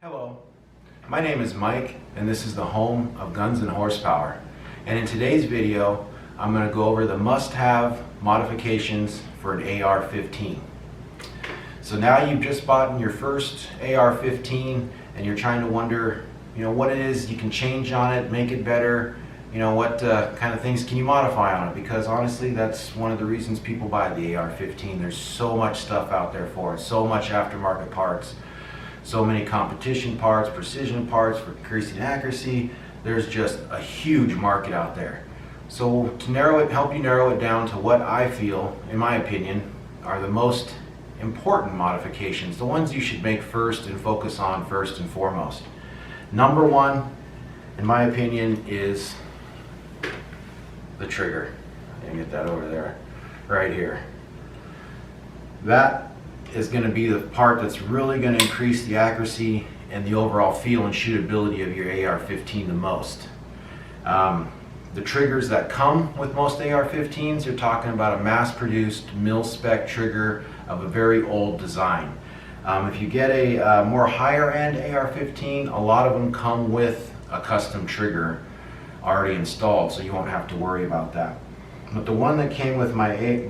Hello, my name is Mike and this is the home of Guns and Horsepower. And in today's video, I'm going to go over the must-have modifications for an AR-15. So now you've just bought your first AR-15 and you're trying to wonder, what it is you can change on it, make it better, what kind of things can you modify on it? Because honestly, that's one of the reasons people buy the AR-15. There's so much stuff out there for it, so much aftermarket parts. So many competition parts, precision parts for increasing accuracy. There's just a huge market out there. So to help you narrow it down to what I feel, in my opinion, are the most important modifications, the ones you should make first and focus on first and foremost. Number one, in my opinion, is the trigger. I can get that over there, right here. That is going to be the part that's really going to increase the accuracy and the overall feel and shootability of your AR-15 the most. The triggers that come with most AR-15s, you're talking about a mass-produced mil-spec trigger of a very old design. If you get a more higher-end AR-15, a lot of them come with a custom trigger already installed, so you won't have to worry about that. But the one that came with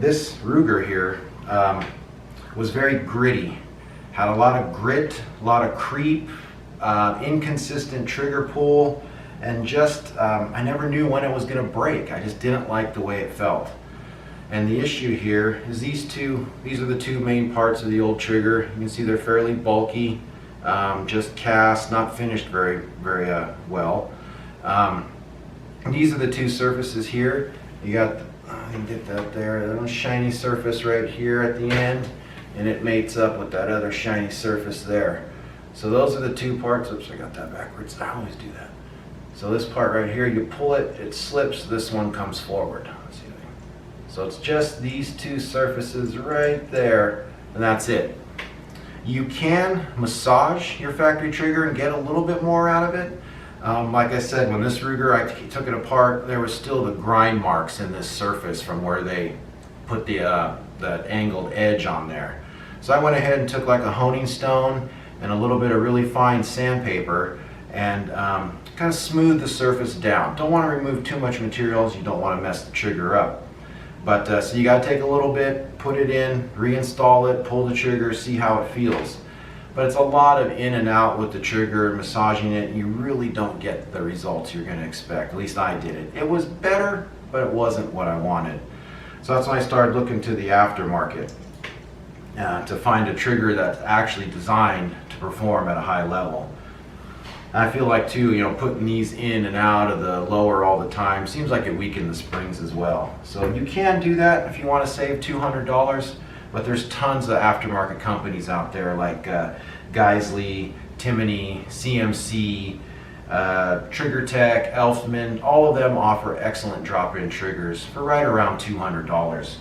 this Ruger here, was very gritty, had a lot of grit, a lot of creep, inconsistent trigger pull, and just I never knew when it was going to break. I just didn't like the way it felt. And the issue here is these are the two main parts of the old trigger. You can see they're fairly bulky, just cast, not finished very well. These are the two surfaces here. You got, I can get that there, a little shiny surface right here at the end, and it mates up with that other shiny surface there. So those are the two parts. Oops, I got that backwards. I always do that. So this part right here, you pull it, it slips, this one comes forward. Let's see. So it's just these two surfaces right there, and that's it. You can massage your factory trigger and get a little bit more out of it. Like I said, when this Ruger, I took it apart, there was still the grind marks in this surface from where they put that angled edge on there. So I went ahead and took like a honing stone and a little bit of really fine sandpaper and kind of smooth the surface down. Don't want to remove too much materials, you don't want to mess the trigger up. But so you got to take a little bit, put it in, reinstall it, pull the trigger, see how it feels. But it's a lot of in and out with the trigger, massaging it, and you really don't get the results you're going to expect. At least I did it. It was better, but it wasn't what I wanted. So that's when I started looking to the aftermarket to find a trigger that's actually designed to perform at a high level. And I feel like too, putting these in and out of the lower all the time seems like it weakened the springs as well. So you can do that if you want to save $200, but there's tons of aftermarket companies out there like Geisley, Timony, CMC, Trigger Tech, Elfman. All of them offer excellent drop-in triggers for right around $200.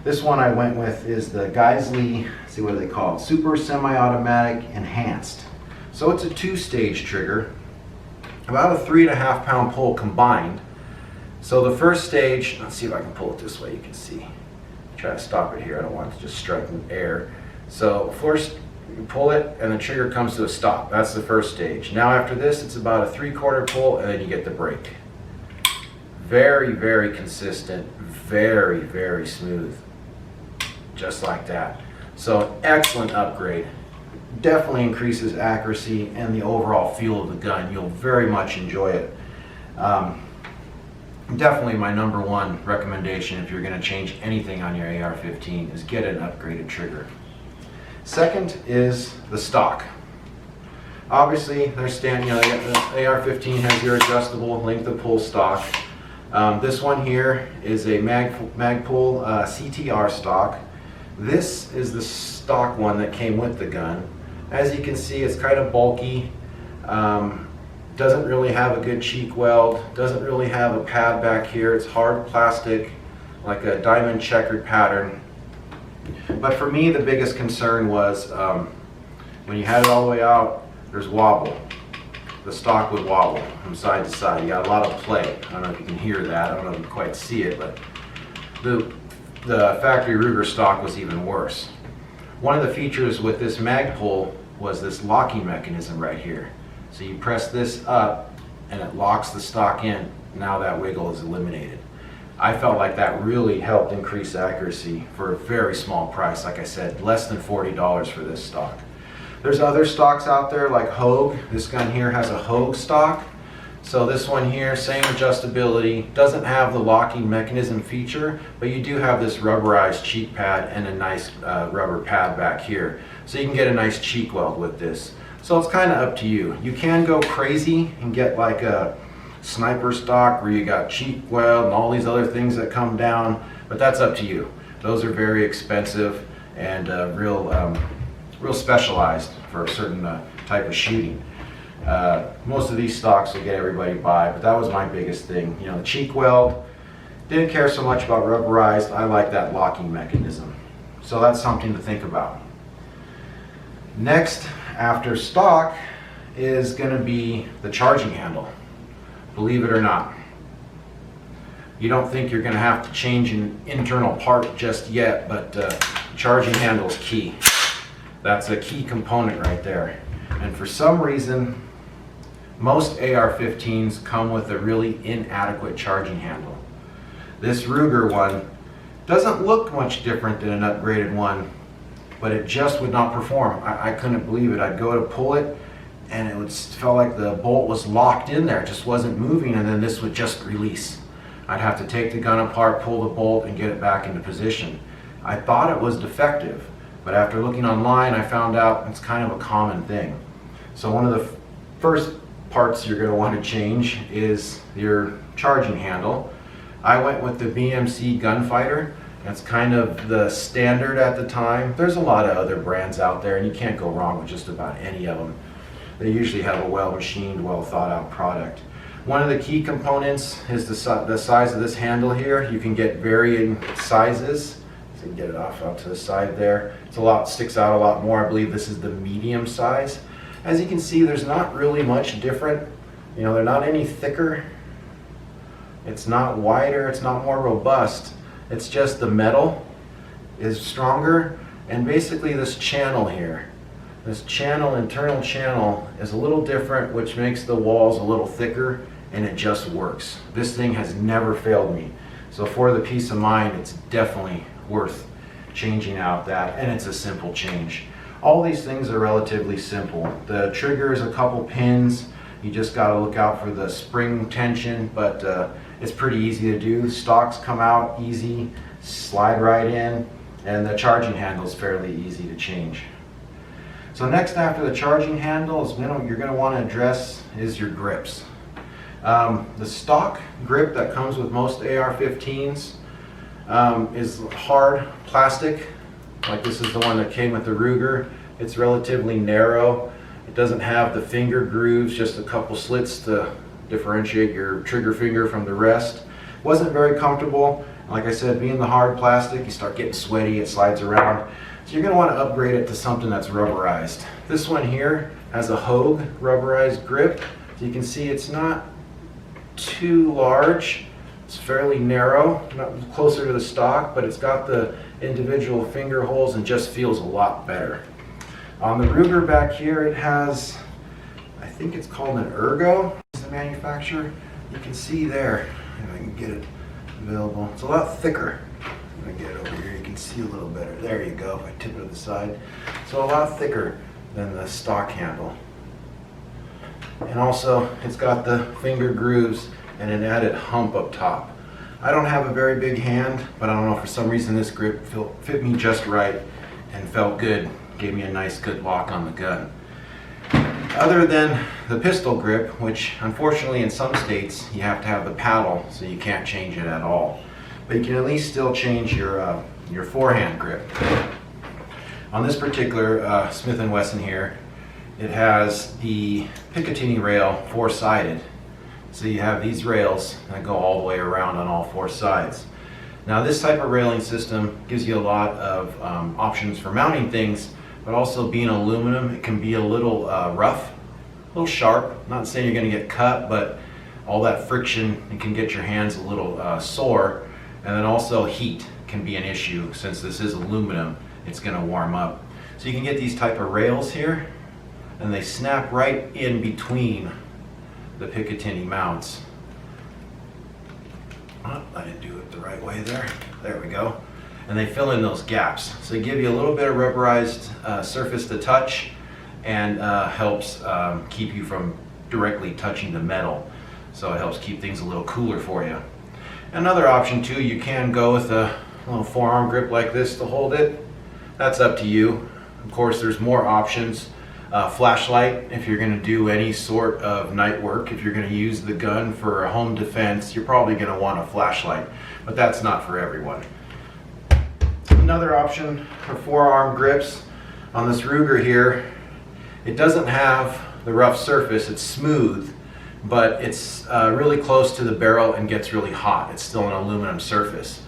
This one I went with is the Geisley, let's see what they call it, Super Semi-Automatic Enhanced. So it's a two-stage trigger, about a 3.5 pound pull combined. So the first stage, let's see if I can pull it this way, you can see. Try to stop it here, I don't want it to just strike with air. So first you pull it and the trigger comes to a stop. That's the first stage. Now after this, it's about a 3/4 pull and then you get the break. Very consistent, very smooth. Just like that. So excellent upgrade. Definitely increases accuracy and the overall feel of the gun. You'll very much enjoy it. Definitely my number one recommendation if you're going to change anything on your AR-15 is get an upgraded trigger. Second is the stock. Obviously, they're standing, the AR-15 has your adjustable length of pull stock. This one here is a Magpul CTR stock. This is the stock one that came with the gun. As you can see, it's kind of bulky. Doesn't really have a good cheek weld, doesn't really have a pad back here. It's hard plastic, like a diamond checkered pattern. But for me, the biggest concern was when you had it all the way out, there's wobble. The stock would wobble from side to side. You got a lot of play. I don't know if you can hear that. I don't know if you can quite see it, but the factory Ruger stock was even worse. One of the features with this Magpul was this locking mechanism right here. So you press this up and it locks the stock in. Now that wiggle is eliminated. I felt like that really helped increase accuracy for a very small price. Like I said, less than $40 for this stock. There's other stocks out there like Hogue. This gun here has a Hogue stock. So this one here, same adjustability, doesn't have the locking mechanism feature, but you do have this rubberized cheek pad and a nice rubber pad back here. So you can get a nice cheek weld with this. So it's kind of up to you. You can go crazy and get like a sniper stock where you got cheek weld and all these other things that come down, but that's up to you. Those are very expensive and real specialized for a certain type of shooting. Most of these stocks will get everybody by, but that was my biggest thing. You know, the cheek weld, didn't care so much about rubberized. I like that locking mechanism. So that's something to think about. Next, after stock, is going to be the charging handle. Believe it or not. You don't think you're going to have to change an internal part just yet, but charging handle is key. That's a key component right there. And for some reason, most AR-15s come with a really inadequate charging handle. This Ruger one doesn't look much different than an upgraded one, but it just would not perform. I couldn't believe it. I'd go to pull it, and it felt like the bolt was locked in there. It just wasn't moving, and then this would just release. I'd have to take the gun apart, pull the bolt, and get it back into position. I thought it was defective, but after looking online, I found out it's kind of a common thing. So one of the first parts you're going to want to change is your charging handle. I went with the BMC Gunfighter. That's kind of the standard at the time. There's a lot of other brands out there, and you can't go wrong with just about any of them. They usually have a well-machined, well-thought-out product. One of the key components is the size of this handle here. You can get varying sizes. So you can get it off out to the side there. Sticks out a lot more. I believe this is the medium size. As you can see, there's not really much different. You know, they're not any thicker. It's not wider. It's not more robust. It's just the metal is stronger, and basically this channel here, this channel, internal channel, is a little different, which makes the walls a little thicker, and it just works. This thing has never failed me. So for the peace of mind, it's definitely worth changing out that, and it's a simple change. All these things are relatively simple. The trigger is a couple pins. You just got to look out for the spring tension, but it's pretty easy to do. Stocks come out easy, slide right in, and the charging handle is fairly easy to change. So next, after the charging handle, you're going to want to address is your grips. The stock grip that comes with most AR-15s is hard plastic. Like this is the one that came with the Ruger. It's relatively narrow. It doesn't have the finger grooves, just a couple slits to differentiate your trigger finger from the rest. Wasn't very comfortable. Like I said, being the hard plastic, you start getting sweaty, it slides around. So you're going to want to upgrade it to something that's rubberized. This one here has a Hogue rubberized grip. So you can see it's not too large. It's fairly narrow, not closer to the stock, but it's got the individual finger holes and just feels a lot better. On the Ruger back here, it has, I think it's called an Ergo, is the manufacturer. You can see there, if I can get it available, it's a lot thicker. I'm gonna get it over here, you can see a little better. There you go, if I tip it to the side. So a lot thicker than the stock handle. And also, it's got the finger grooves and an added hump up top. I don't have a very big hand, but I don't know, for some reason this grip fit me just right and felt good. Gave me a nice good lock on the gun. Other than the pistol grip, which unfortunately in some states you have to have the paddle, so you can't change it at all. But you can at least still change your forehand grip. On this particular Smith & Wesson here, it has the Picatinny rail four-sided. So you have these rails that go all the way around on all four sides. Now this type of railing system gives you a lot of options for mounting things, but also being aluminum, it can be a little rough, a little sharp. Not saying you're going to get cut, but all that friction, it can get your hands a little sore. And then also heat can be an issue. Since this is aluminum, it's going to warm up. So you can get these type of rails here. and they snap right in between the Picatinny mounts. Oh, I didn't do it the right way there. There we go. And they fill in those gaps. So they give you a little bit of rubberized surface to touch, and helps keep you from directly touching the metal. So it helps keep things a little cooler for you. Another option too, you can go with a little forearm grip like this to hold it. That's up to you. Of course, there's more options. Flashlight, if you're going to do any sort of night work, if you're going to use the gun for a home defense, you're probably going to want a flashlight, but that's not for everyone. Another option for forearm grips on this Ruger here, it doesn't have the rough surface, it's smooth, but it's really close to the barrel and gets really hot. It's still an aluminum surface.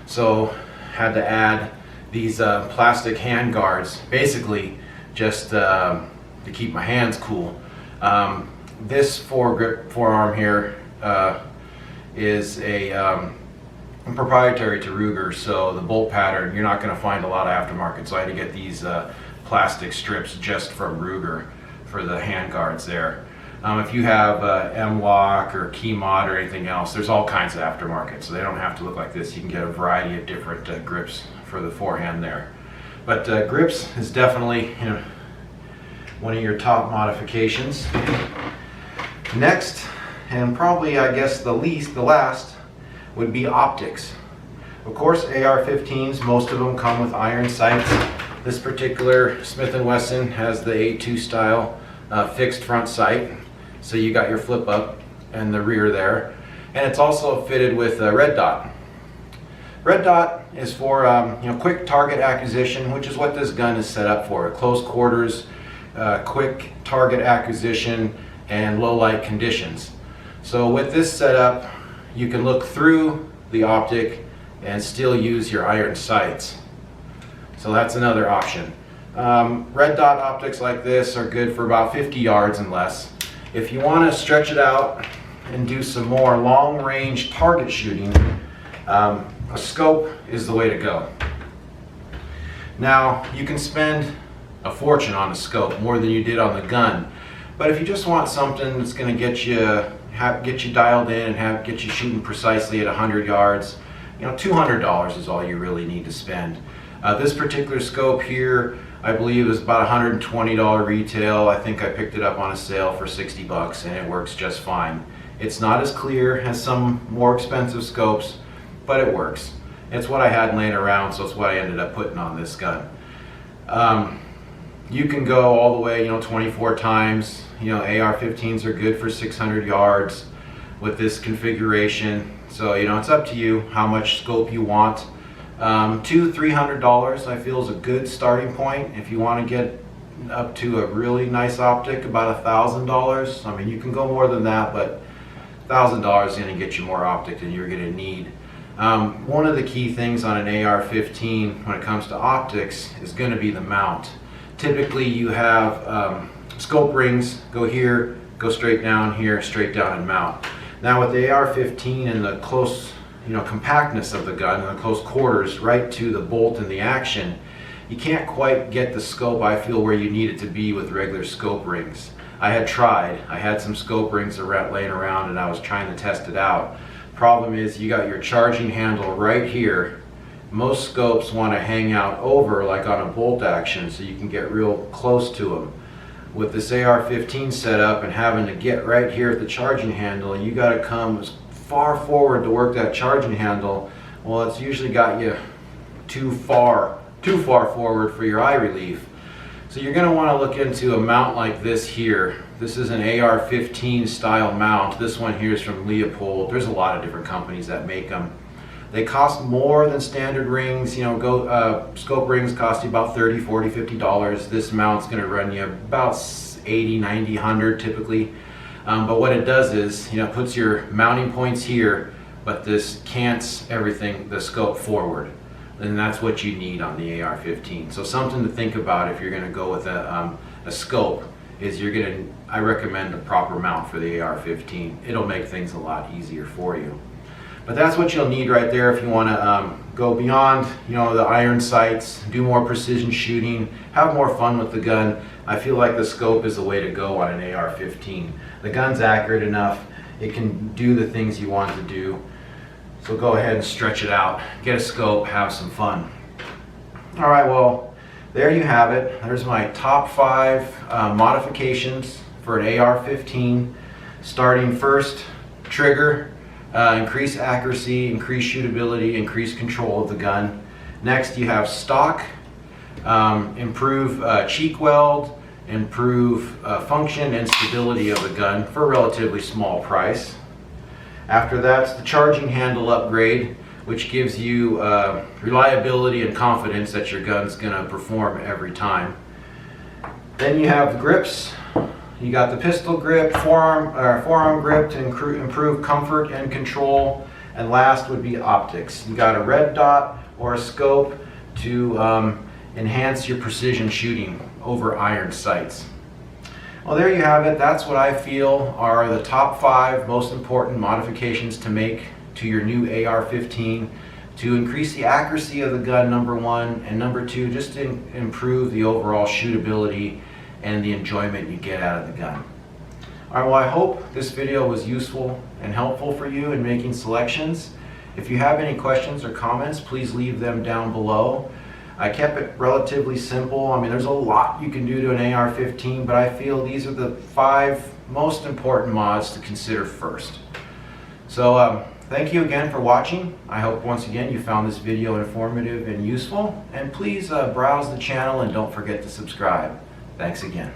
So had to add these plastic hand guards, basically just to keep my hands cool. This forearm here is a proprietary to Ruger, so the bolt pattern, you're not going to find a lot of aftermarket, so I had to get these plastic strips just from Ruger for the hand guards there. If you have M-Lock or Key Mod or anything else, there's all kinds of aftermarket, so they don't have to look like this. You can get a variety of different grips for the forehand there. But grips is definitely, you know, one of your top modifications. Next, and probably I guess the last, would be optics. Of course, AR-15s, most of them come with iron sights. This particular Smith & Wesson has the A2 style fixed front sight. So you got your flip up and the rear there. And it's also fitted with a red dot. Red dot is for quick target acquisition, which is what this gun is set up for. Close quarters, quick target acquisition, and low light conditions. So with this setup, you can look through the optic and still use your iron sights. So that's another option. Red dot optics like this are good for about 50 yards and less. If you want to stretch it out and do some more long range target shooting, a scope is the way to go. Now, you can spend a fortune on a scope, more than you did on the gun. But if you just want something that's going to get you dialed in and get you shooting precisely at 100 yards, $200 is all you really need to spend. This particular scope here, I believe, is about $120 retail. I think I picked it up on a sale for 60 bucks, and it works just fine. It's not as clear as some more expensive scopes, but it works. It's what I had laying around, so it's what I ended up putting on this gun. You can go all the way, 24 times. AR-15s are good for 600 yards with this configuration. So, it's up to you how much scope you want. $200-300 I feel is a good starting point. If you want to get up to a really nice optic, about $1,000. I mean, you can go more than that, but $1,000 is going to get you more optic than you're going to need. One of the key things on an AR-15 when it comes to optics is going to be the mount. Typically you have scope rings go here, go straight down here, straight down and mount. Now with the AR-15 and the close compactness of the gun and the close quarters right to the bolt and the action, you can't quite get the scope, I feel, where you need it to be with regular scope rings. I had some scope rings laying around and I was trying to test it out. Problem is, you got your charging handle right here. Most scopes want to hang out over like on a bolt action so you can get real close to them. With this AR-15 setup and having to get right here at the charging handle, you got to come as far forward to work that charging handle. Well, it's usually got you too far forward for your eye relief. So you're going to want to look into a mount like this here. This is an AR-15 style mount. This one here is from Leopold. There's a lot of different companies that make them. They cost more than standard rings. Scope rings cost you about $30, $40, $50. This mount's going to run you about $80, $90, $100 typically. But what it does is, puts your mounting points here, but this cants everything, the scope forward. And that's what you need on the AR-15. So something to think about if you're going to go with a scope is I recommend a proper mount for the AR-15. It'll make things a lot easier for you. But that's what you'll need right there if you want to go beyond, you know, the iron sights, do more precision shooting, have more fun with the gun. I feel like the scope is the way to go on an AR-15. The gun's accurate enough, it can do the things you want to do. So go ahead and stretch it out, get a scope, have some fun. All right, well, there you have it. There's my top 5 modifications for an AR-15. Starting first, trigger, increase accuracy, increase shootability, increase control of the gun. Next, you have stock, improve cheek weld, improve function and stability of the gun for a relatively small price. After that's the charging handle upgrade, which gives you reliability and confidence that your gun's gonna perform every time. Then you have the grips. You got the pistol grip, forearm grip to improve comfort and control. And last would be optics. You got a red dot or a scope to enhance your precision shooting over iron sights. Well, there you have it. That's what I feel are the top 5 most important modifications to make to your new AR-15 to increase the accuracy of the gun, number 1, and number 2, just to improve the overall shootability and the enjoyment you get out of the gun. All right, well, I hope this video was useful and helpful for you in making selections. If you have any questions or comments, please leave them down below. I kept it relatively simple. I mean, there's a lot you can do to an AR-15, but I feel these are the 5 most important mods to consider first. So thank you again for watching. I hope once again you found this video informative and useful. And please browse the channel and don't forget to subscribe. Thanks again.